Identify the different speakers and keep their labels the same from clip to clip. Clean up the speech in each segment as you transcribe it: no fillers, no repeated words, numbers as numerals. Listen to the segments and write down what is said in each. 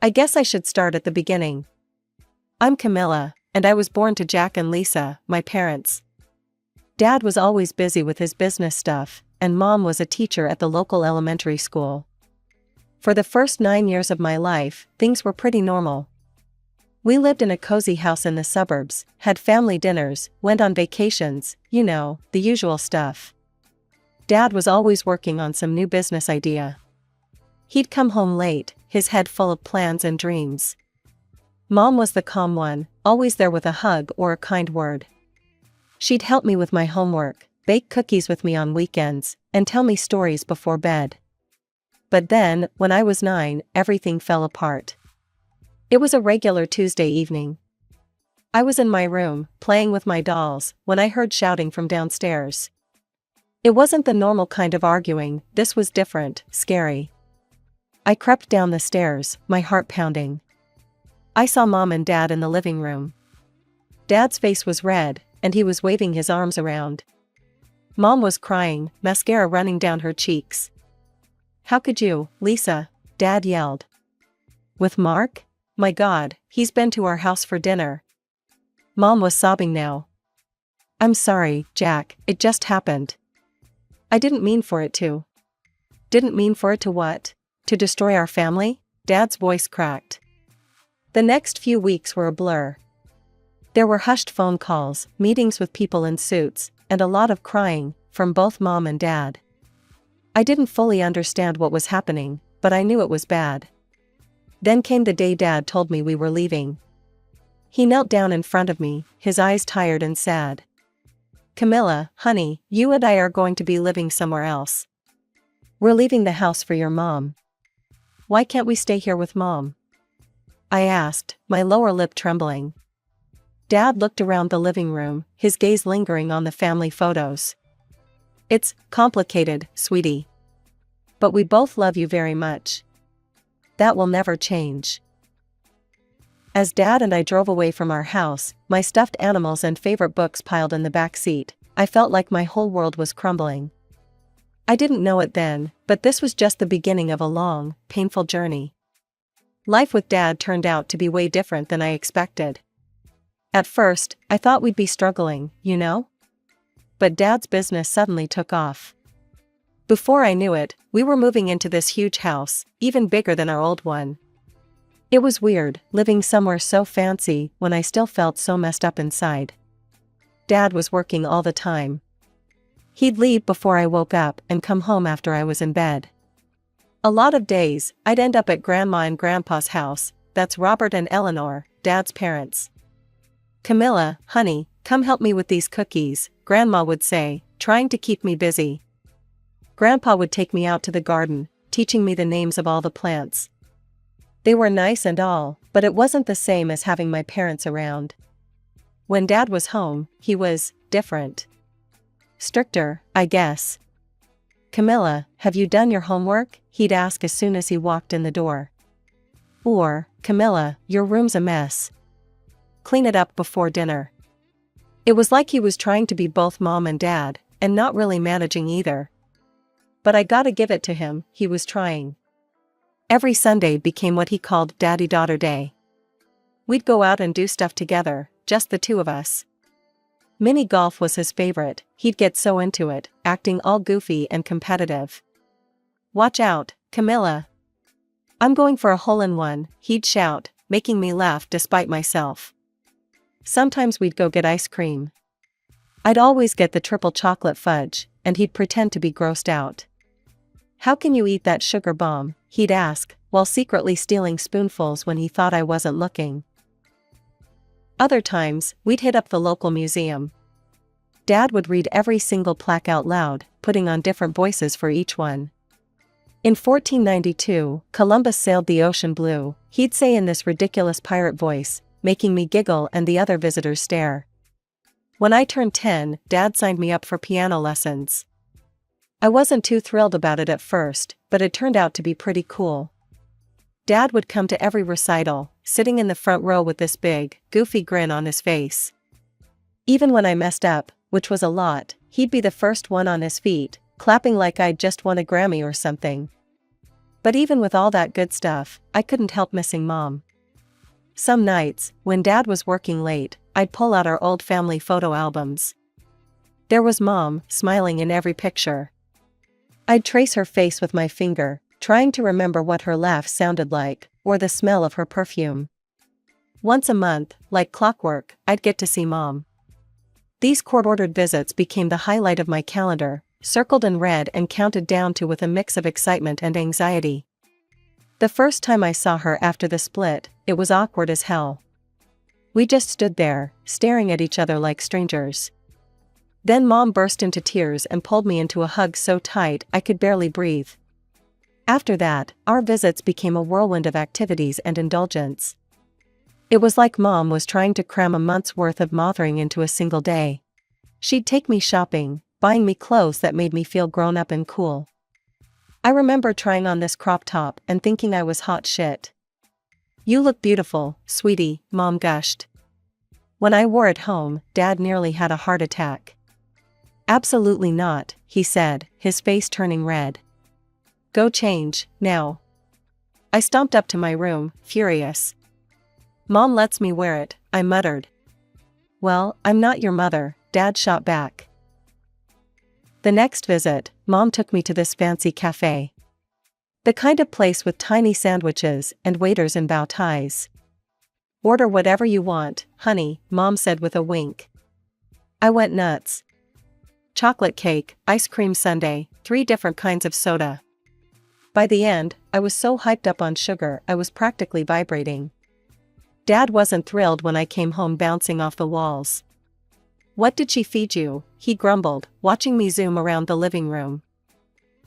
Speaker 1: I guess I should start at the beginning. I'm Camilla, and I was born to Jack and Lisa, my parents. Dad was always busy with his business stuff, and Mom was a teacher at the local elementary school. For the first 9 years of my life, things were pretty normal. We lived in a cozy house in the suburbs, had family dinners, went on vacations, you know, the usual stuff. Dad was always working on some new business idea. He'd come home late, his head full of plans and dreams. Mom was the calm one, always there with a hug or a kind word. She'd help me with my homework, bake cookies with me on weekends, and tell me stories before bed. But then, when I was 9, everything fell apart. It was a regular Tuesday evening. I was in my room, playing with my dolls, when I heard shouting from downstairs. It wasn't the normal kind of arguing, this was different, scary. I crept down the stairs, my heart pounding. I saw Mom and Dad in the living room. Dad's face was red, and he was waving his arms around. Mom was crying, mascara running down her cheeks. "How could you, Lisa?" Dad yelled. "With Mark? My God, he's been to our house for dinner." Mom was sobbing now. "I'm sorry, Jack, it just happened. I didn't mean for it to." "Didn't mean for it to what? To destroy our family?" Dad's voice cracked. The next few weeks were a blur. There were hushed phone calls, meetings with people in suits, and a lot of crying, from both Mom and Dad. I didn't fully understand what was happening, but I knew it was bad. Then came the day Dad told me we were leaving. He knelt down in front of me, his eyes tired and sad. "Camilla, honey, you and I are going to be living somewhere else. We're leaving the house for your mom." "Why can't we stay here with Mom?" I asked, my lower lip trembling. Dad looked around the living room, his gaze lingering on the family photos. "It's complicated, sweetie. But we both love you very much. That will never change." As Dad and I drove away from our house, my stuffed animals and favorite books piled in the back seat, I felt like my whole world was crumbling. I didn't know it then, but this was just the beginning of a long, painful journey. Life with Dad turned out to be way different than I expected. At first, I thought we'd be struggling, you know? But Dad's business suddenly took off. Before I knew it, we were moving into this huge house, even bigger than our old one. It was weird, living somewhere so fancy when I still felt so messed up inside. Dad was working all the time. He'd leave before I woke up and come home after I was in bed. A lot of days, I'd end up at Grandma and Grandpa's house, that's Robert and Eleanor, Dad's parents. "Camilla, honey, come help me with these cookies," Grandma would say, trying to keep me busy. Grandpa would take me out to the garden, teaching me the names of all the plants. They were nice and all, but it wasn't the same as having my parents around. When Dad was home, he was different. Stricter, I guess. "Camilla, have you done your homework?" he'd ask as soon as he walked in the door. Or, "Camilla, your room's a mess. Clean it up before dinner." It was like he was trying to be both Mom and Dad, and not really managing either. But I gotta give it to him, he was trying. Every Sunday became what he called Daddy-Daughter Day. We'd go out and do stuff together, just the two of us. Mini golf was his favorite, he'd get so into it, acting all goofy and competitive. "Watch out, Camilla. I'm going for a hole-in-one," he'd shout, making me laugh despite myself. Sometimes we'd go get ice cream. I'd always get the triple chocolate fudge, and he'd pretend to be grossed out. "How can you eat that sugar bomb?" he'd ask, while secretly stealing spoonfuls when he thought I wasn't looking. Other times, we'd hit up the local museum. Dad would read every single plaque out loud, putting on different voices for each one. In 1492, Columbus sailed the ocean blue, he'd say in this ridiculous pirate voice, making me giggle and the other visitors stare. When I turned 10, Dad signed me up for piano lessons. I wasn't too thrilled about it at first, but it turned out to be pretty cool. Dad would come to every recital, sitting in the front row with this big, goofy grin on his face. Even when I messed up, which was a lot, he'd be the first one on his feet, clapping like I'd just won a Grammy or something. But even with all that good stuff, I couldn't help missing Mom. Some nights, when Dad was working late, I'd pull out our old family photo albums. There was Mom, smiling in every picture. I'd trace her face with my finger, trying to remember what her laugh sounded like, or the smell of her perfume. Once a month, like clockwork, I'd get to see Mom. These court-ordered visits became the highlight of my calendar, circled in red and counted down to with a mix of excitement and anxiety. The first time I saw her after the split, it was awkward as hell. We just stood there, staring at each other like strangers. Then Mom burst into tears and pulled me into a hug so tight I could barely breathe. After that, our visits became a whirlwind of activities and indulgence. It was like Mom was trying to cram a month's worth of mothering into a single day. She'd take me shopping, buying me clothes that made me feel grown up and cool. I remember trying on this crop top and thinking I was hot shit. "You look beautiful, sweetie," Mom gushed. When I wore it home, Dad nearly had a heart attack. "Absolutely not," he said, his face turning red. "Go change, now." I stomped up to my room, furious. "Mom lets me wear it," I muttered. "Well, I'm not your mother," Dad shot back. The next visit, Mom took me to this fancy cafe. The kind of place with tiny sandwiches and waiters in bow ties. "Order whatever you want, honey," Mom said with a wink. I went nuts. Chocolate cake, ice cream sundae, 3 different kinds of soda. By the end, I was so hyped up on sugar I was practically vibrating. Dad wasn't thrilled when I came home bouncing off the walls. "What did she feed you?" he grumbled, watching me zoom around the living room.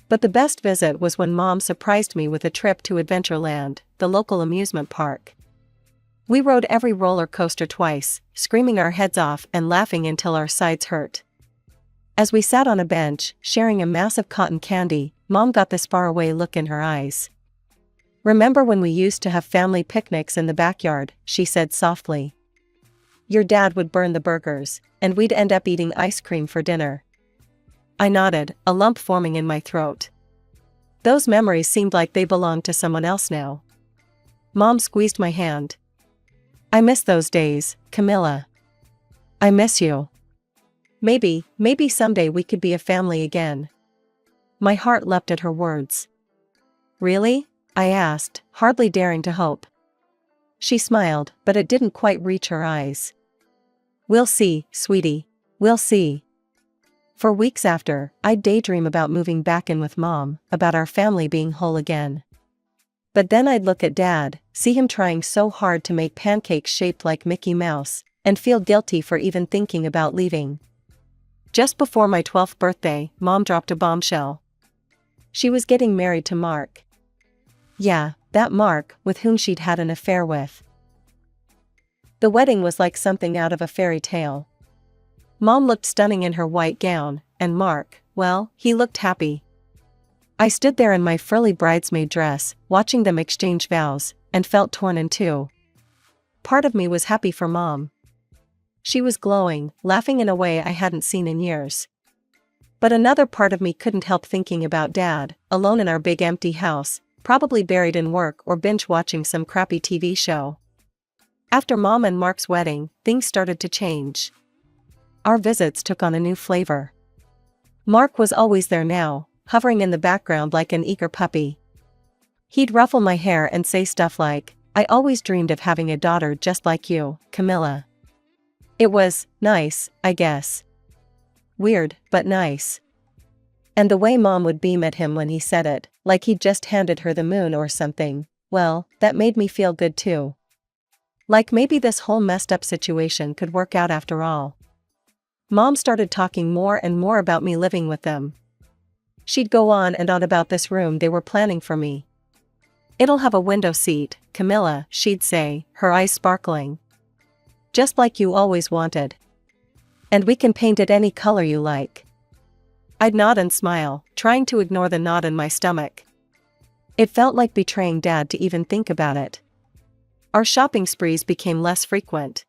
Speaker 1: But the best visit was when Mom surprised me with a trip to Adventureland, the local amusement park. We rode every roller coaster twice, screaming our heads off and laughing until our sides hurt. As we sat on a bench, sharing a massive cotton candy, Mom got this faraway look in her eyes. "Remember when we used to have family picnics in the backyard?" she said softly. "Your dad would burn the burgers, and we'd end up eating ice cream for dinner." I nodded, a lump forming in my throat. Those memories seemed like they belonged to someone else now. Mom squeezed my hand. "I miss those days, Camilla. I miss you. Maybe someday we could be a family again." My heart leapt at her words. "Really?" I asked, hardly daring to hope. She smiled, but it didn't quite reach her eyes. "We'll see, sweetie. We'll see." For weeks after, I'd daydream about moving back in with Mom, about our family being whole again. But then I'd look at Dad, see him trying so hard to make pancakes shaped like Mickey Mouse, and feel guilty for even thinking about leaving. Just before my 12th birthday, Mom dropped a bombshell. She was getting married to Mark. Yeah, that Mark, with whom she'd had an affair with. The wedding was like something out of a fairy tale. Mom looked stunning in her white gown, and Mark, well, he looked happy. I stood there in my frilly bridesmaid dress, watching them exchange vows, and felt torn in two. Part of me was happy for Mom. She was glowing, laughing in a way I hadn't seen in years. But another part of me couldn't help thinking about Dad, alone in our big empty house, probably buried in work or binge-watching some crappy TV show. After Mom and Mark's wedding, things started to change. Our visits took on a new flavor. Mark was always there now, hovering in the background like an eager puppy. He'd ruffle my hair and say stuff like, "I always dreamed of having a daughter just like you, Camilla." It was nice, I guess. Weird, but nice. And the way Mom would beam at him when he said it, like he'd just handed her the moon or something, well, that made me feel good too. Like maybe this whole messed up situation could work out after all. Mom started talking more and more about me living with them. She'd go on and on about this room they were planning for me. "It'll have a window seat, Camilla," she'd say, her eyes sparkling. "Just like you always wanted. And we can paint it any color you like." I'd nod and smile, trying to ignore the knot in my stomach. It felt like betraying Dad to even think about it. Our shopping sprees became less frequent.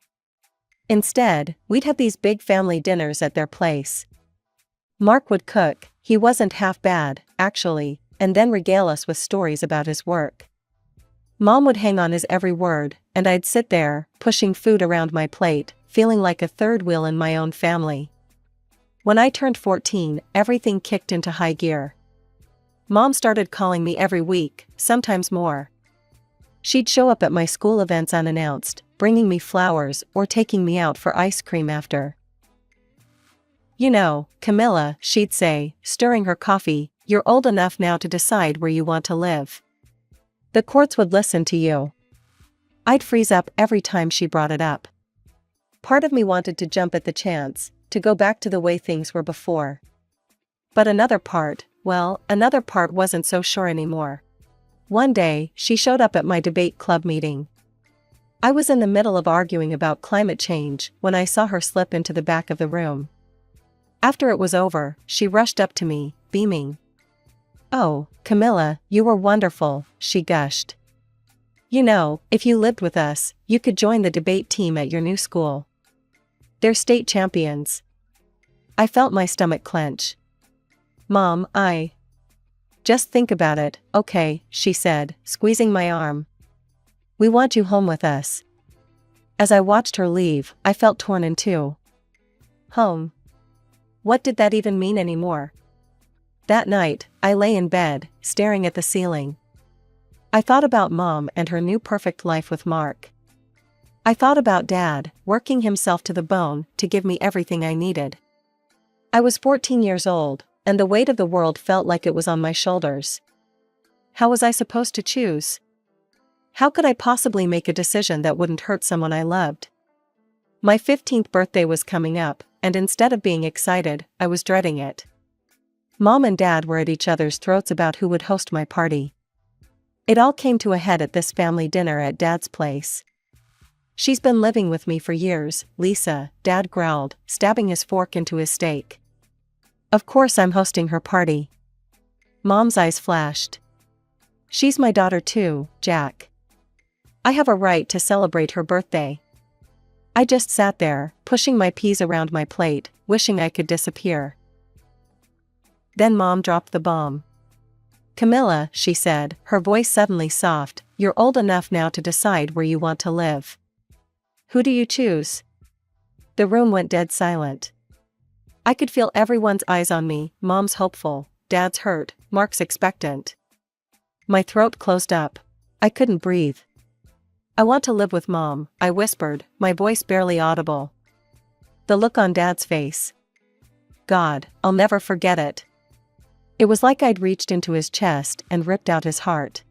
Speaker 1: Instead, we'd have these big family dinners at their place. Mark would cook. He wasn't half bad, actually, and then regale us with stories about his work. Mom would hang on his every word, and I'd sit there, pushing food around my plate, feeling like a third wheel in my own family. When I turned 14, everything kicked into high gear. Mom started calling me every week, sometimes more. She'd show up at my school events unannounced, bringing me flowers or taking me out for ice cream after. "You know, Camilla," she'd say, stirring her coffee, "you're old enough now to decide where you want to live. The courts would listen to you." I'd freeze up every time she brought it up. Part of me wanted to jump at the chance, to go back to the way things were before. But another part wasn't so sure anymore. One day, she showed up at my debate club meeting. I was in the middle of arguing about climate change when I saw her slip into the back of the room. After it was over, she rushed up to me, beaming. "Oh, Camilla, you were wonderful," she gushed. "You know, if you lived with us, you could join the debate team at your new school. They're state champions." I felt my stomach clench. "Mom, just think about it, okay," she said, squeezing my arm. "We want you home with us." As I watched her leave, I felt torn in two. Home. What did that even mean anymore? That night, I lay in bed, staring at the ceiling. I thought about Mom and her new perfect life with Mark. I thought about Dad, working himself to the bone to give me everything I needed. I was 14 years old, and the weight of the world felt like it was on my shoulders. How was I supposed to choose? How could I possibly make a decision that wouldn't hurt someone I loved? My 15th birthday was coming up, and instead of being excited, I was dreading it. Mom and Dad were at each other's throats about who would host my party. It all came to a head at this family dinner at Dad's place. "She's been living with me for years, Lisa," Dad growled, stabbing his fork into his steak. "Of course I'm hosting her party." Mom's eyes flashed. "She's my daughter too, Jack. I have a right to celebrate her birthday." I just sat there, pushing my peas around my plate, wishing I could disappear. Then Mom dropped the bomb. "Camilla," she said, her voice suddenly soft, "you're old enough now to decide where you want to live. Who do you choose?" The room went dead silent. I could feel everyone's eyes on me, Mom's hopeful, Dad's hurt, Mark's expectant. My throat closed up. I couldn't breathe. "I want to live with Mom," I whispered, my voice barely audible. The look on Dad's face. God, I'll never forget it. It was like I'd reached into his chest and ripped out his heart.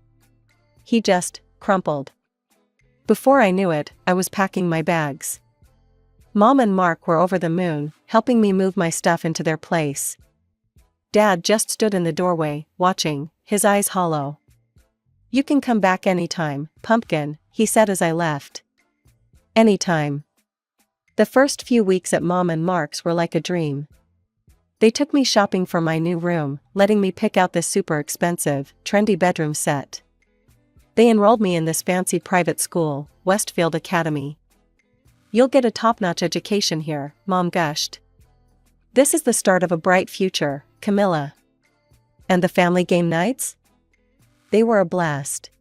Speaker 1: He just crumpled. Before I knew it, I was packing my bags. Mom and Mark were over the moon, helping me move my stuff into their place. Dad just stood in the doorway, watching, his eyes hollow. "You can come back anytime, pumpkin," he said as I left. Anytime. The first few weeks at Mom and Mark's were like a dream. They took me shopping for my new room, letting me pick out this super expensive, trendy bedroom set. They enrolled me in this fancy private school, Westfield Academy. "You'll get a top-notch education here," Mom gushed. "This is the start of a bright future, Camilla." And the family game nights? They were a blast.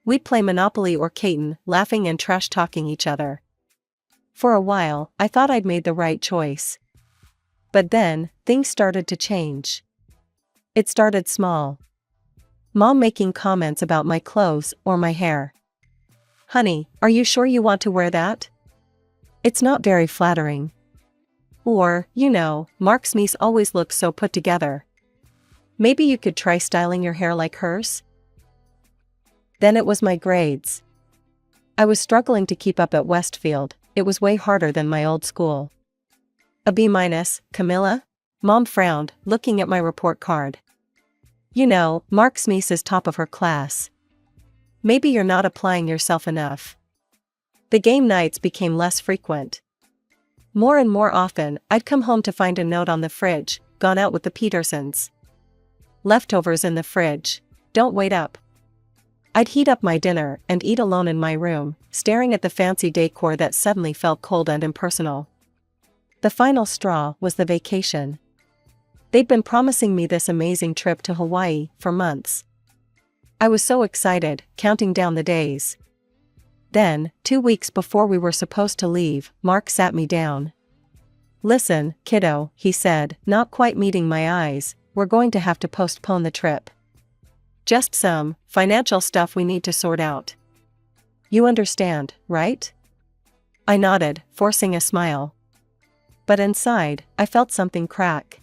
Speaker 1: We'd play Monopoly or Catan, laughing and trash-talking each other. For a while, I thought I'd made the right choice. But then, things started to change. It started small. Mom making comments about my clothes or my hair. "Honey, are you sure you want to wear that? It's not very flattering." Or, Mark's niece always looks so put together. "Maybe you could try styling your hair like hers?" Then it was my grades. I was struggling to keep up at Westfield. It was way harder than my old school. "A B-, Camilla?" Mom frowned, looking at my report card. Mark's niece is top of her class. Maybe you're not applying yourself enough." The game nights became less frequent. More and more often, I'd come home to find a note on the fridge, "Gone out with the Petersons. Leftovers in the fridge. Don't wait up." I'd heat up my dinner and eat alone in my room, staring at the fancy decor that suddenly felt cold and impersonal. The final straw was the vacation. They'd been promising me this amazing trip to Hawaii for months. I was so excited, counting down the days. Then, 2 weeks before we were supposed to leave, Mark sat me down. "Listen, kiddo," he said, not quite meeting my eyes, "we're going to have to postpone the trip. Just some financial stuff we need to sort out. You understand, right?" I nodded, forcing a smile. But inside, I felt something crack.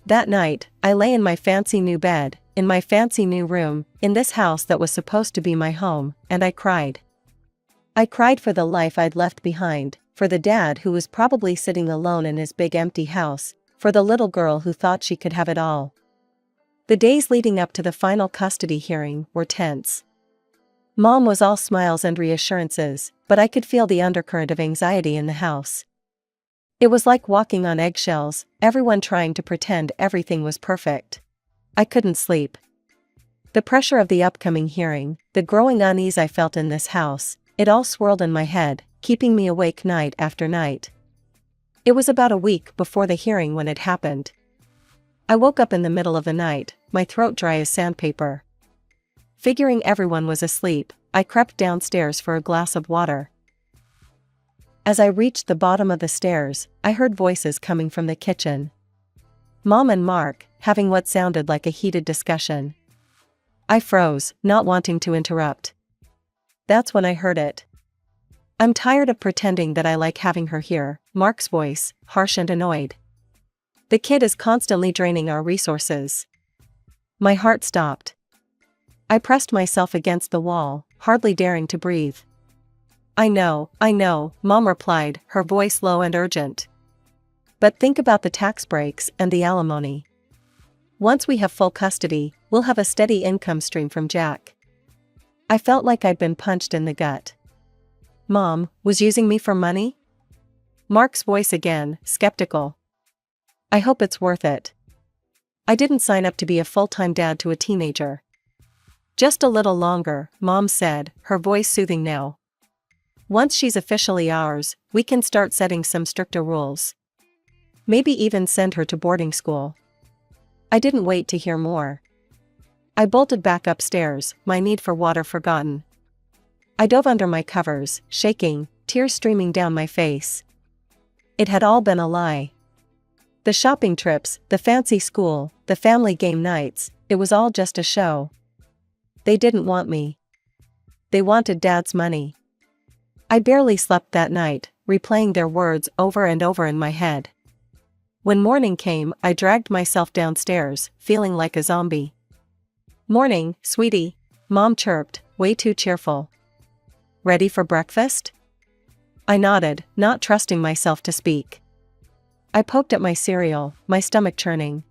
Speaker 1: That night, I lay in my fancy new bed, in my fancy new room, in this house that was supposed to be my home, and I cried. I cried for the life I'd left behind, for the dad who was probably sitting alone in his big empty house, for the little girl who thought she could have it all. The days leading up to the final custody hearing were tense. Mom was all smiles and reassurances, but I could feel the undercurrent of anxiety in the house. It was like walking on eggshells, everyone trying to pretend everything was perfect. I couldn't sleep. The pressure of the upcoming hearing, the growing unease I felt in this house, it all swirled in my head, keeping me awake night after night. It was about a week before the hearing when it happened. I woke up in the middle of the night, my throat dry as sandpaper. Figuring everyone was asleep, I crept downstairs for a glass of water. As I reached the bottom of the stairs, I heard voices coming from the kitchen. Mom and Mark, having what sounded like a heated discussion. I froze, not wanting to interrupt. That's when I heard it. "I'm tired of pretending that I like having her here," Mark's voice, harsh and annoyed. "The kid is constantly draining our resources." My heart stopped. I pressed myself against the wall, hardly daring to breathe. I know, Mom replied, her voice low and urgent. "But think about the tax breaks and the alimony. Once we have full custody, we'll have a steady income stream from Jack." I felt like I'd been punched in the gut. Mom was using me for money? Mark's voice again, skeptical. "I hope it's worth it. I didn't sign up to be a full-time dad to a teenager." "Just a little longer," Mom said, her voice soothing now. "Once she's officially ours, we can start setting some stricter rules. Maybe even send her to boarding school." I didn't wait to hear more. I bolted back upstairs, my need for water forgotten. I dove under my covers, shaking, tears streaming down my face. It had all been a lie. The shopping trips, the fancy school, the family game nights, it was all just a show. They didn't want me. They wanted Dad's money. I barely slept that night, replaying their words over and over in my head. When morning came, I dragged myself downstairs, feeling like a zombie. "Morning, sweetie," Mom chirped, way too cheerful. "Ready for breakfast?" I nodded, not trusting myself to speak. I poked at my cereal, my stomach churning.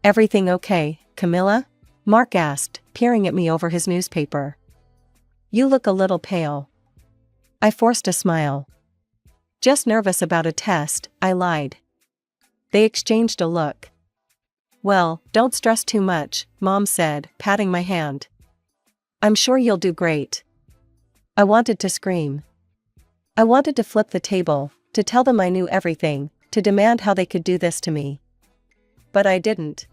Speaker 1: "Everything okay, Camilla?" Mark asked, peering at me over his newspaper. "You look a little pale." I forced a smile. "Just nervous about a test," I lied. They exchanged a look. "Well, don't stress too much," Mom said, patting my hand. "I'm sure you'll do great." I wanted to scream. I wanted to flip the table, to tell them I knew everything, to demand how they could do this to me. But I didn't.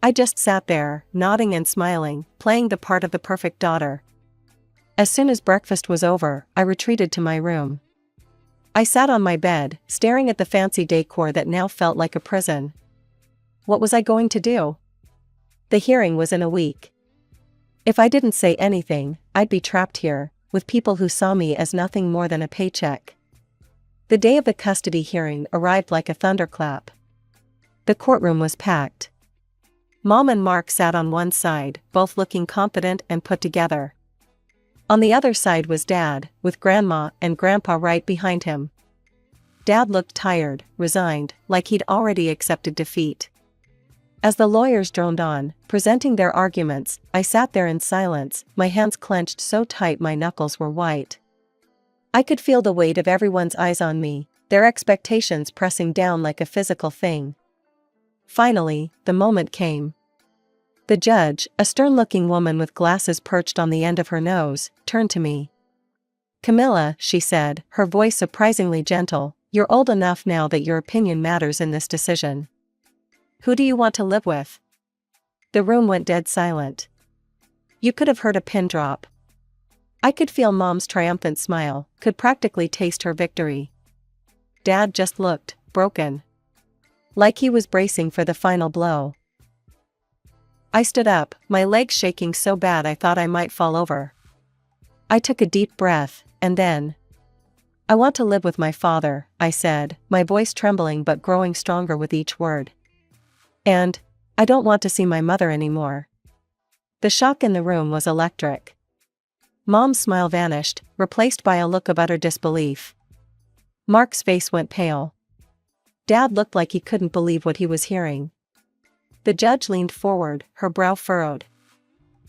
Speaker 1: I just sat there, nodding and smiling, playing the part of the perfect daughter. As soon as breakfast was over, I retreated to my room. I sat on my bed, staring at the fancy decor that now felt like a prison. What was I going to do? The hearing was in a week. If I didn't say anything, I'd be trapped here, with people who saw me as nothing more than a paycheck. The day of the custody hearing arrived like a thunderclap. The courtroom was packed. Mom and Mark sat on one side, both looking confident and put together. On the other side was Dad, with Grandma and Grandpa right behind him. Dad looked tired, resigned, like he'd already accepted defeat. As the lawyers droned on, presenting their arguments, I sat there in silence, my hands clenched so tight my knuckles were white. I could feel the weight of everyone's eyes on me, their expectations pressing down like a physical thing. Finally, the moment came. The judge, a stern-looking woman with glasses perched on the end of her nose, turned to me. "Camilla," she said, her voice surprisingly gentle, You're old enough now that your opinion matters in this decision. Who do you want to live with? The room went dead silent. You could have heard a pin drop. I could feel Mom's triumphant smile, could practically taste her victory. Dad just looked broken. Like he was bracing for the final blow. I stood up, my legs shaking so bad I thought I might fall over. I took a deep breath, and then, I want to live with my father, I said, my voice trembling but growing stronger with each word. And, I don't want to see my mother anymore. The shock in the room was electric. Mom's smile vanished, replaced by a look of utter disbelief. Mark's face went pale. Dad looked like he couldn't believe what he was hearing. The judge leaned forward, her brow furrowed.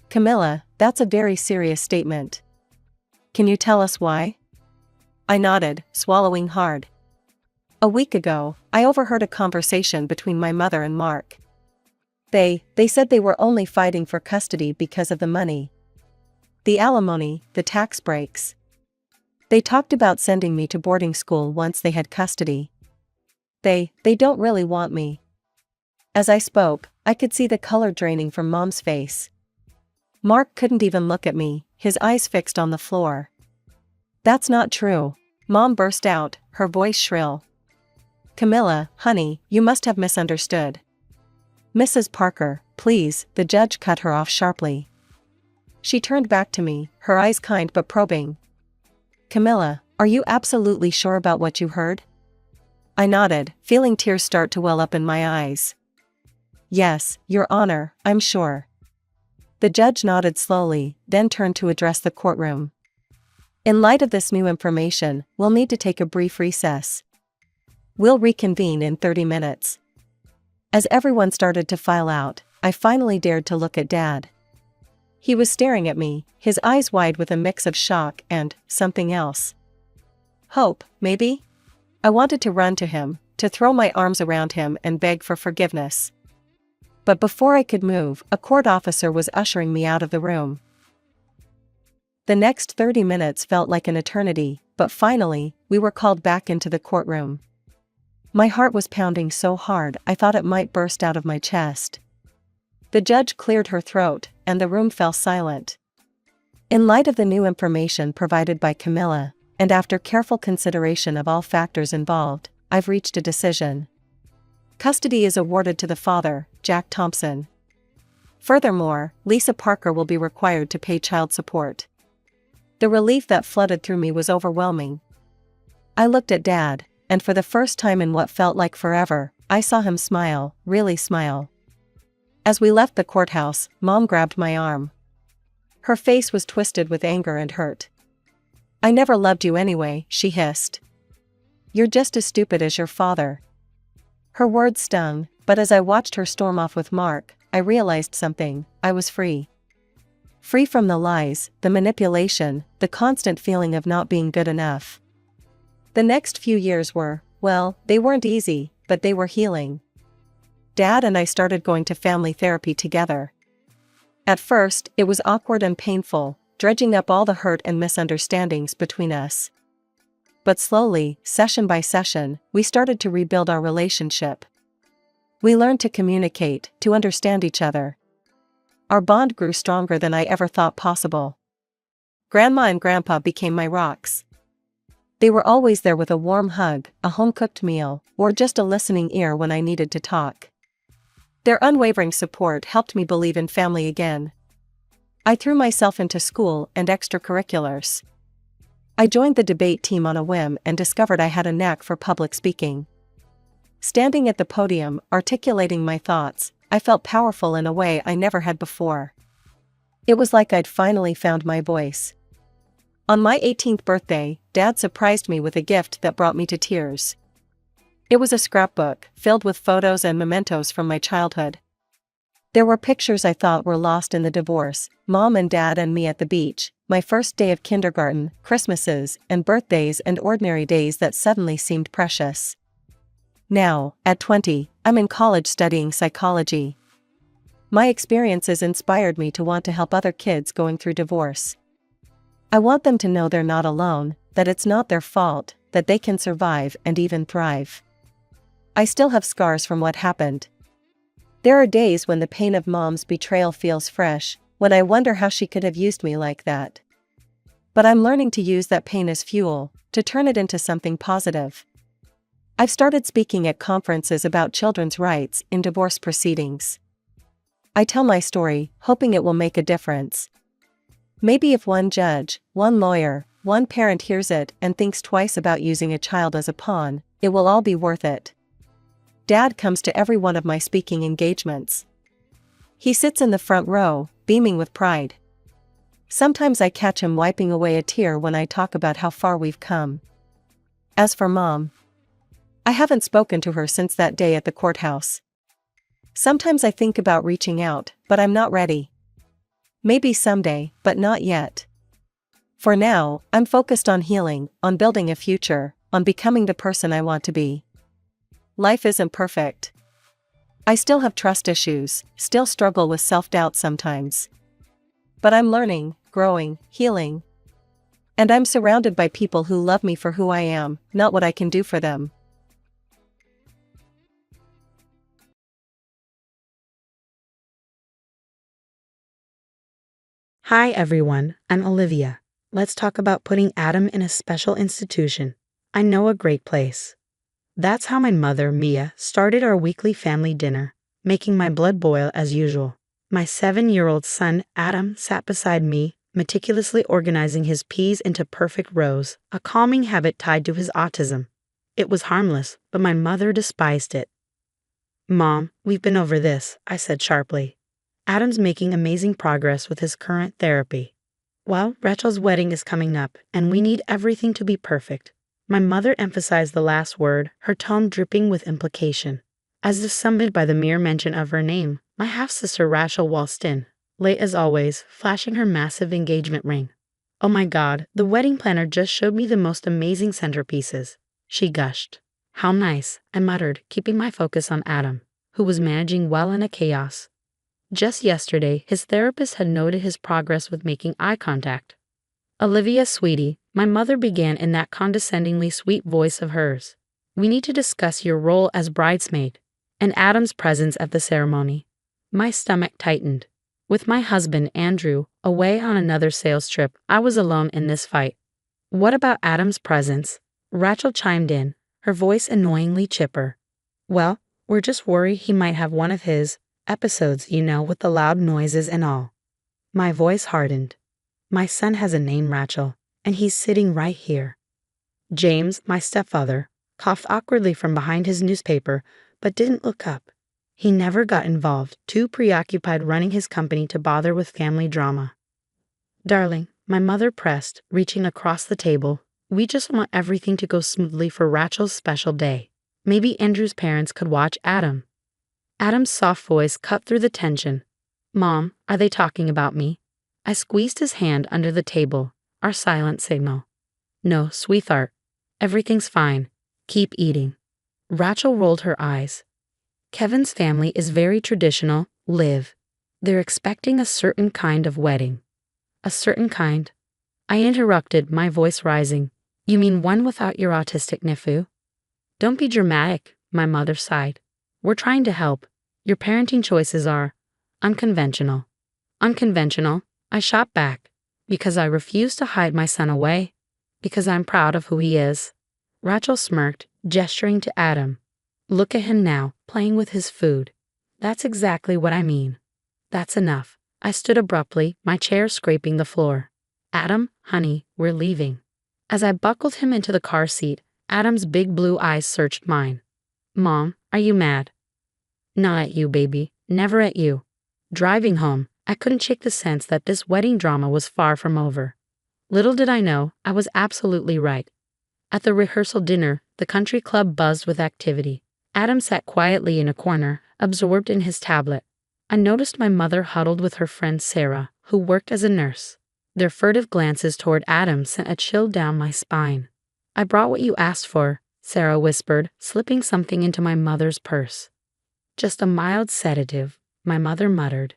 Speaker 1: Camilla, that's a very serious statement. Can you tell us why? I nodded, swallowing hard. A week ago, I overheard a conversation between my mother and Mark. They said they were only fighting for custody because of the money. The alimony, the tax breaks. They talked about sending me to boarding school once they had custody. They don't really want me. As I spoke, I could see the color draining from Mom's face. Mark couldn't even look at me, his eyes fixed on the floor. That's not true, Mom burst out, her voice shrill. Camilla, honey, you must have misunderstood. Mrs. Parker, please, the judge cut her off sharply. She turned back to me, her eyes kind but probing. Camilla, are you absolutely sure about what you heard? I nodded, feeling tears start to well up in my eyes. Yes, Your Honor, I'm sure. The judge nodded slowly, then turned to address the courtroom. In light of this new information, we'll need to take a brief recess. We'll reconvene in 30 minutes. As everyone started to file out, I finally dared to look at Dad. He was staring at me, his eyes wide with a mix of shock and something else. Hope, maybe? I wanted to run to him, to throw my arms around him and beg for forgiveness. But before I could move, a court officer was ushering me out of the room. The next 30 minutes felt like an eternity, but finally, we were called back into the courtroom. My heart was pounding so hard I thought it might burst out of my chest. The judge cleared her throat, and the room fell silent. In light of the new information provided by Camilla, and after careful consideration of all factors involved, I've reached a decision. Custody is awarded to the father, Jack Thompson. Furthermore, Lisa Parker will be required to pay child support. The relief that flooded through me was overwhelming. I looked at Dad, and for the first time in what felt like forever, I saw him smile, really smile. As we left the courthouse, Mom grabbed my arm. Her face was twisted with anger and hurt. I never loved you anyway, she hissed. You're just as stupid as your father. Her words stung, but as I watched her storm off with Mark, I realized something. I was free. Free from the lies, the manipulation, the constant feeling of not being good enough. The next few years were, well, they weren't easy, but they were healing. Dad and I started going to family therapy together. At first, it was awkward and painful, dredging up all the hurt and misunderstandings between us. But slowly, session by session, we started to rebuild our relationship. We learned to communicate, to understand each other. Our bond grew stronger than I ever thought possible. Grandma and Grandpa became my rocks. They were always there with a warm hug, a home-cooked meal, or just a listening ear when I needed to talk. Their unwavering support helped me believe in family again. I threw myself into school and extracurriculars. I joined the debate team on a whim and discovered I had a knack for public speaking. Standing at the podium, articulating my thoughts, I felt powerful in a way I never had before. It was like I'd finally found my voice. On my 18th birthday, Dad surprised me with a gift that brought me to tears. It was a scrapbook, filled with photos and mementos from my childhood. There were pictures I thought were lost in the divorce, Mom and Dad and me at the beach, my first day of kindergarten, Christmases, and birthdays and ordinary days that suddenly seemed precious. Now, at 20, I'm in college studying psychology. My experiences inspired me to want to help other kids going through divorce. I want them to know they're not alone, that it's not their fault, that they can survive and even thrive. I still have scars from what happened. There are days when the pain of mom's betrayal feels fresh, when I wonder how she could have used me like that. But I'm learning to use that pain as fuel, to turn it into something positive. I've started speaking at conferences about children's rights in divorce proceedings. I tell my story, hoping it will make a difference. Maybe if one judge, one lawyer, one parent hears it and thinks twice about using a child as a pawn, it will all be worth it. Dad comes to every one of my speaking engagements. He sits in the front row, beaming with pride. Sometimes I catch him wiping away a tear when I talk about how far we've come. As for Mom, I haven't spoken to her since that day at the courthouse. Sometimes I think about reaching out, but I'm not ready. Maybe someday, but not yet. For now, I'm focused on healing, on building a future, on becoming the person I want to be. Life isn't perfect. I still have trust issues, still struggle with self-doubt sometimes. But I'm learning, growing, healing. And I'm surrounded by people who love me for who I am, not what I can do for them.
Speaker 2: Hi everyone, I'm Olivia. Let's talk about putting Adam in a special institution. I know a great place. That's how my mother, Mia, started our weekly family dinner, making my blood boil as usual. My 7-year-old son, Adam, sat beside me, meticulously organizing his peas into perfect rows, a calming habit tied to his autism. It was harmless, but my mother despised it. Mom, we've been over this, I said sharply. Adam's making amazing progress with his current therapy. Well, Rachel's wedding is coming up, and we need everything to be perfect. My mother emphasized the last word, her tone dripping with implication. As if summoned by the mere mention of her name, my half-sister Rachel waltzed in, late as always, flashing her massive engagement ring. Oh my God, the wedding planner just showed me the most amazing centerpieces, she gushed. How nice, I muttered, keeping my focus on Adam, who was managing well in a chaos. Just yesterday, his therapist had noted his progress with making eye contact. Olivia, sweetie, my mother began in that condescendingly sweet voice of hers. We need to discuss your role as bridesmaid, and Adam's presence at the ceremony. My stomach tightened. With my husband, Andrew, away on another sales trip, I was alone in this fight. What about Adam's presence? Rachel chimed in, her voice annoyingly chipper. Well, we're just worried he might have one of his episodes, with the loud noises and all. My voice hardened. My son has a name, Rachel, and he's sitting right here. James, my stepfather, coughed awkwardly from behind his newspaper, but didn't look up. He never got involved, too preoccupied running his company to bother with family drama. Darling, my mother pressed, reaching across the table, we just want everything to go smoothly for Rachel's special day. Maybe Andrew's parents could watch Adam. Adam's soft voice cut through the tension. Mom, are they talking about me? I squeezed his hand under the table, our silent signal. No, sweetheart. Everything's fine. Keep eating. Rachel rolled her eyes. Kevin's family is very traditional, Liv. They're expecting a certain kind of wedding. A certain kind? I interrupted, my voice rising. You mean one without your autistic nephew? Don't be dramatic, my mother sighed. We're trying to help. Your parenting choices are unconventional. Unconventional? I shot back. Because I refuse to hide my son away. Because I'm proud of who he is. Rachel smirked, gesturing to Adam. Look at him now, playing with his food. That's exactly what I mean. That's enough. I stood abruptly, my chair scraping the floor. Adam, honey, we're leaving. As I buckled him into the car seat, Adam's big blue eyes searched mine. Mom, are you mad? Not at you, baby. Never at you. Driving home, I couldn't shake the sense that this wedding drama was far from over. Little did I know, I was absolutely right. At the rehearsal dinner, the country club buzzed with activity. Adam sat quietly in a corner, absorbed in his tablet. I noticed my mother huddled with her friend Sarah, who worked as a nurse. Their furtive glances toward Adam sent a chill down my spine. I brought what you asked for, Sarah whispered, slipping something into my mother's purse. Just a mild sedative, my mother muttered.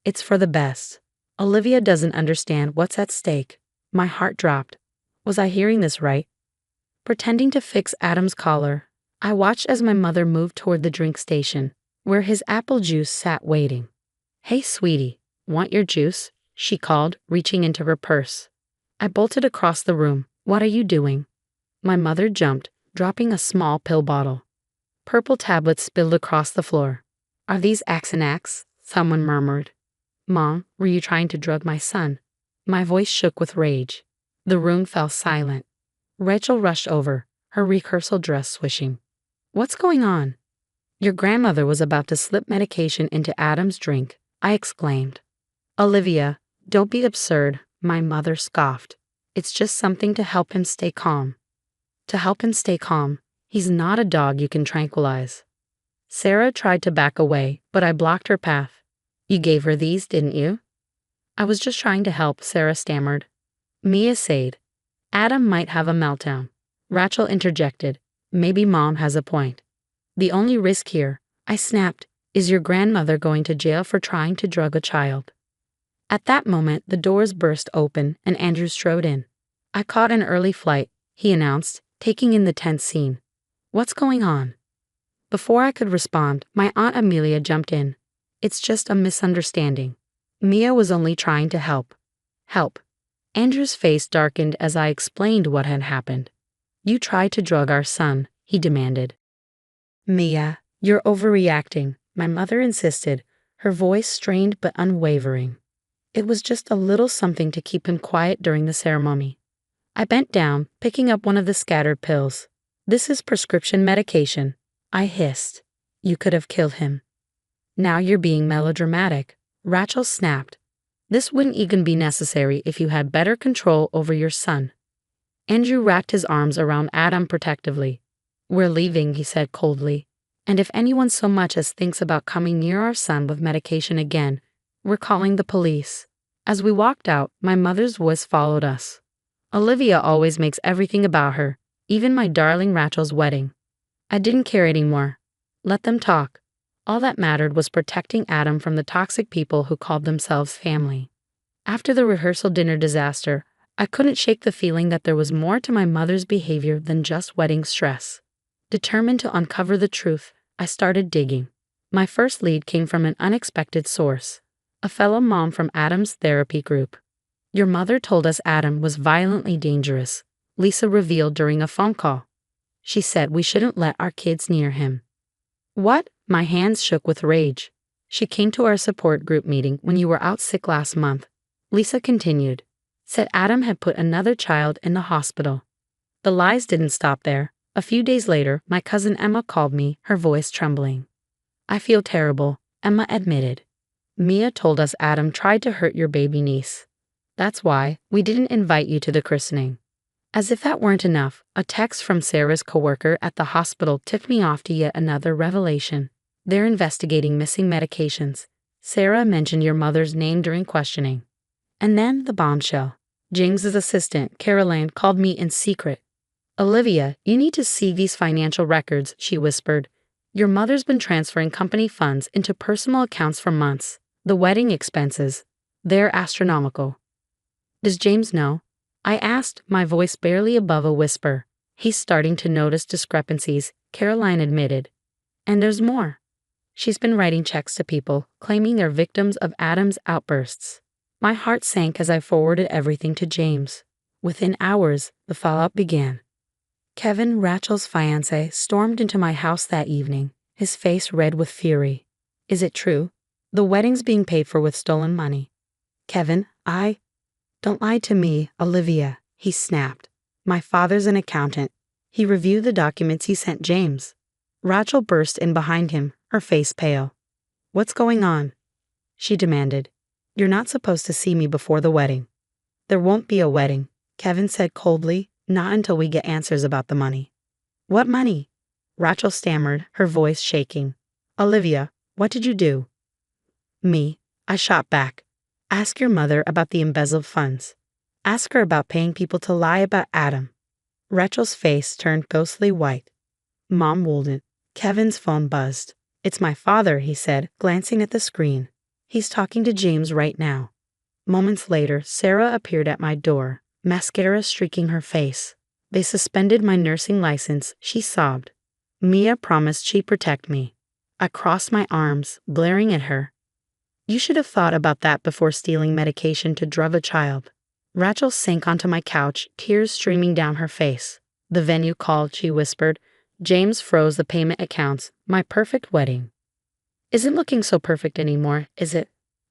Speaker 2: It's for the best. Olivia doesn't understand what's at stake. My heart dropped. Was I hearing this right? pretending to fix Adam's collar. I watched as my mother moved toward the drink station, where his apple juice sat waiting. "Hey, sweetie, want your juice?" she called, reaching into her purse. I bolted across the room. "What are you doing?" My mother jumped, dropping a small pill bottle. Purple tablets spilled across the floor. "Are these Xanax?" someone murmured. "Mom, were you trying to drug my son?" My voice shook with rage. The room fell silent. Rachel rushed over, her rehearsal dress swishing. "What's going on?" "Your grandmother was about to slip medication into Adam's drink," I exclaimed. "Olivia, don't be absurd," my mother scoffed. "It's just something to help him stay calm." "To help him stay calm? He's not a dog you can tranquilize." Sarah tried to back away, but I blocked her path. "You gave her these, didn't you?" "I was just trying to help," Sarah stammered. Mia said, "Adam might have a meltdown." Rachel interjected, "Maybe Mom has a point." "The only risk here," I snapped, "is your grandmother going to jail for trying to drug a child." At that moment, the doors burst open and Andrew strode in. "I caught an early flight," he announced, taking in the tense scene. "What's going on?" Before I could respond, my Aunt Amelia jumped in. "It's just a misunderstanding. Mia was only trying to help." "Help?" Andrew's face darkened as I explained what had happened. "You tried to drug our son," he demanded. "Mia, you're overreacting," my mother insisted, her voice strained but unwavering. "It was just a little something to keep him quiet during the ceremony." I bent down, picking up one of the scattered pills. "This is prescription medication," I hissed. "You could have killed him." "Now you're being melodramatic," Rachel snapped. "This wouldn't even be necessary if you had better control over your son." Andrew wrapped his arms around Adam protectively. "We're leaving," he said coldly. "And if anyone so much as thinks about coming near our son with medication again, we're calling the police." As we walked out, my mother's voice followed us. "Olivia always makes everything about her, even my darling Rachel's wedding." I didn't care anymore. Let them talk. All that mattered was protecting Adam from the toxic people who called themselves family. After the rehearsal dinner disaster, I couldn't shake the feeling that there was more to my mother's behavior than just wedding stress. Determined to uncover the truth, I started digging. My first lead came from an unexpected source, a fellow mom from Adam's therapy group. "Your mother told us Adam was violently dangerous," Lisa revealed during a phone call. "She said we shouldn't let our kids near him." "What?" My hands shook with rage. "She came to our support group meeting when you were out sick last month," Lisa continued. "Said Adam had put another child in the hospital." The lies didn't stop there. A few days later, my cousin Emma called me, her voice trembling. "I feel terrible," Emma admitted. "Mia told us Adam tried to hurt your baby niece. That's why we didn't invite you to the christening." As if that weren't enough, a text from Sarah's coworker at the hospital tipped me off to yet another revelation. "They're investigating missing medications. Sarah mentioned your mother's name during questioning." And then the bombshell. James's assistant, Caroline, called me in secret. "Olivia, you need to see these financial records," she whispered. "Your mother's been transferring company funds into personal accounts for months. The wedding expenses, they're astronomical." "Does James know?" I asked, my voice barely above a whisper. "He's starting to notice discrepancies," Caroline admitted. "And there's more. She's been writing checks to people, claiming they're victims of Adam's outbursts." My heart sank as I forwarded everything to James. Within hours, the fallout began. Kevin, Rachel's fiancé, stormed into my house that evening, his face red with fury. "Is it true? The wedding's being paid for with stolen money." "Kevin, Don't lie to me, Olivia," he snapped. "My father's an accountant. He reviewed the documents he sent James." Rachel burst in behind him, her face pale. "What's going on?" she demanded. "You're not supposed to see me before the wedding." "There won't be a wedding," Kevin said coldly, "not until we get answers about the money." "What money?" Rachel stammered, her voice shaking. "Olivia, what did you do?" "Me," I shot back. "Ask your mother about the embezzled funds. Ask her about paying people to lie about Adam." Rachel's face turned ghostly white. Mom wouldn't. Kevin's phone buzzed. "It's my father," he said, glancing at the screen. "He's talking to James right now." Moments later, Sarah appeared at my door, mascara streaking her face. They suspended my nursing license, she sobbed. Mia promised she'd protect me. I crossed my arms, glaring at her. You should have thought about that before stealing medication to drug a child. Rachel sank onto my couch, tears streaming down her face. The venue called, she whispered. James froze the payment accounts. My perfect wedding isn't looking so perfect anymore, is it?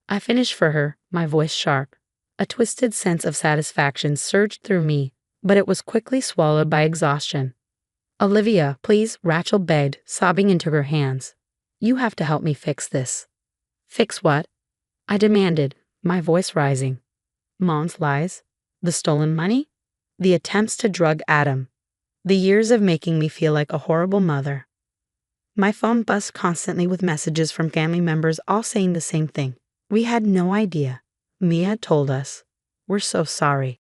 Speaker 2: I finished for her, my voice sharp. A twisted sense of satisfaction surged through me, but it was quickly swallowed by exhaustion. Olivia, please, Rachel begged, sobbing into her hands. You have to help me fix this. Fix what? I demanded, my voice rising. Mom's lies? The stolen money? The attempts to drug Adam? The years of making me feel like a horrible mother. My phone buzzed constantly with messages from family members all saying the same thing. We had no idea. Mia told us. We're so sorry.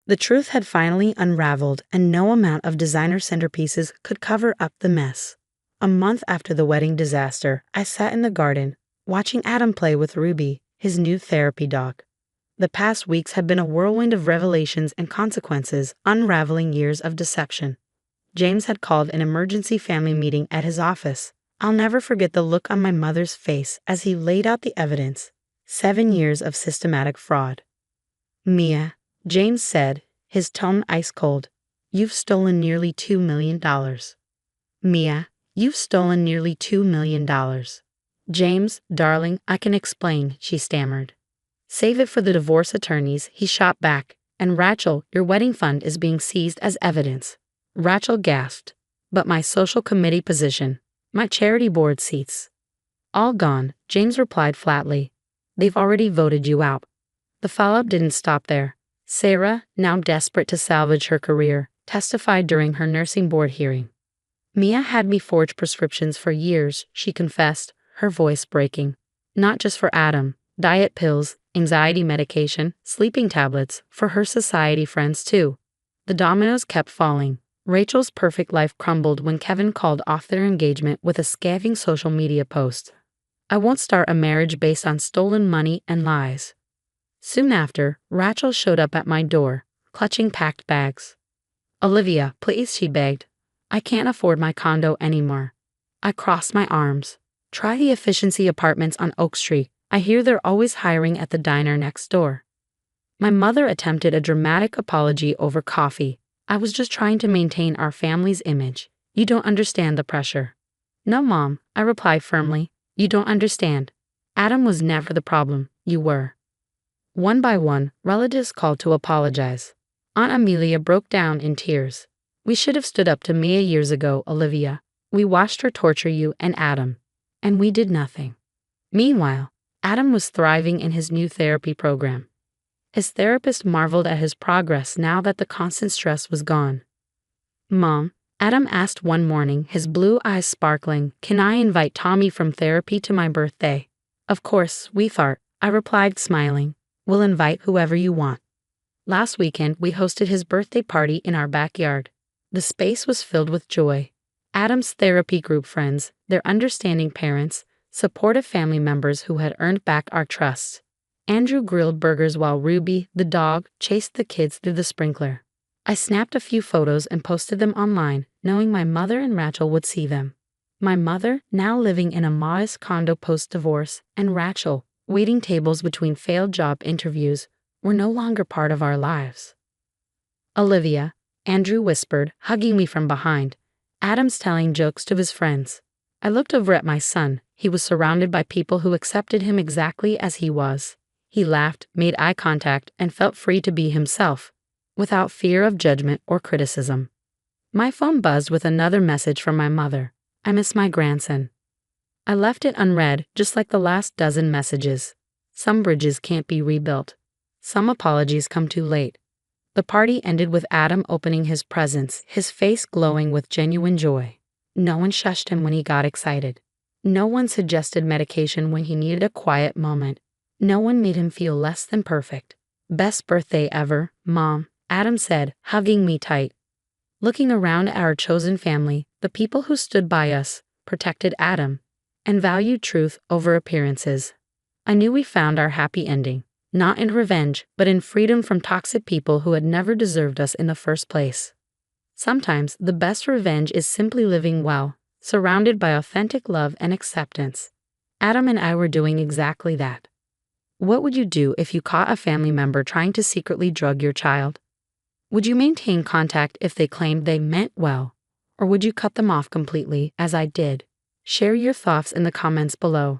Speaker 2: The truth had finally unraveled, and no amount of designer centerpieces could cover up the mess. A month after the wedding disaster, I sat in the garden, watching Adam play with Ruby, his new therapy dog. The past weeks had been a whirlwind of revelations and consequences, unraveling years of deception. James had called an emergency family meeting at his office. I'll never forget the look on my mother's face as he laid out the evidence. 7 years of systematic fraud. Mia, James said, his tone ice cold, you've stolen nearly $2 million. Mia, you've stolen nearly $2 million. James, darling, I can explain, she stammered. Save it for the divorce attorneys, he shot back. And Rachel, your wedding fund is being seized as evidence. Rachel gasped. But my social committee position, my charity board seats. All gone, James replied flatly. They've already voted you out. The follow-up didn't stop there. Sarah, now desperate to salvage her career, testified during her nursing board hearing. Mia had me forge prescriptions for years, she confessed, her voice breaking. Not just for Adam, diet pills, anxiety medication, sleeping tablets, for her society friends too. The dominoes kept falling. Rachel's perfect life crumbled when Kevin called off their engagement with a scathing social media post. I won't start a marriage based on stolen money and lies. Soon after, Rachel showed up at my door, clutching packed bags. Olivia, please, she begged. I can't afford my condo anymore. I crossed my arms. Try the efficiency apartments on Oak Street. I hear they're always hiring at the diner next door. My mother attempted a dramatic apology over coffee. I was just trying to maintain our family's image. You don't understand the pressure. No, Mom, I replied firmly. You don't understand. Adam was never the problem. You were. One by one, relatives called to apologize. Aunt Amelia broke down in tears. We should have stood up to Mia years ago, Olivia. We watched her torture you and Adam. And we did nothing. Meanwhile, Adam was thriving in his new therapy program. His therapist marveled at his progress now that the constant stress was gone. Mom, Adam asked one morning, his blue eyes sparkling, can I invite Tommy from therapy to my birthday? Of course, sweetheart, I replied smiling. We'll invite whoever you want. Last weekend, we hosted his birthday party in our backyard. The space was filled with joy. Adam's therapy group friends, their understanding parents, supportive family members who had earned back our trust. Andrew grilled burgers while Ruby, the dog, chased the kids through the sprinkler. I snapped a few photos and posted them online, knowing my mother and Rachel would see them. My mother, now living in a modest condo post-divorce, and Rachel, waiting tables between failed job interviews, were no longer part of our lives. Olivia, Andrew whispered, hugging me from behind. Adam's telling jokes to his friends. I looked over at my son. He was surrounded by people who accepted him exactly as he was. He laughed, made eye contact, and felt free to be himself, without fear of judgment or criticism. My phone buzzed with another message from my mother. I miss my grandson. I left it unread, just like the last dozen messages. Some bridges can't be rebuilt. Some apologies come too late. The party ended with Adam opening his presents, his face glowing with genuine joy. No one shushed him when he got excited. No one suggested medication when he needed a quiet moment. No one made him feel less than perfect. Best birthday ever, Mom, Adam said, hugging me tight. Looking around at our chosen family, the people who stood by us, protected Adam, and valued truth over appearances, I knew we found our happy ending, not in revenge, but in freedom from toxic people who had never deserved us in the first place. Sometimes the best revenge is simply living well, surrounded by authentic love and acceptance. Adam and I were doing exactly that. What would you do if you caught a family member trying to secretly drug your child? Would you maintain contact if they claimed they meant well, or would you cut them off completely, as I did? Share your thoughts in the comments below.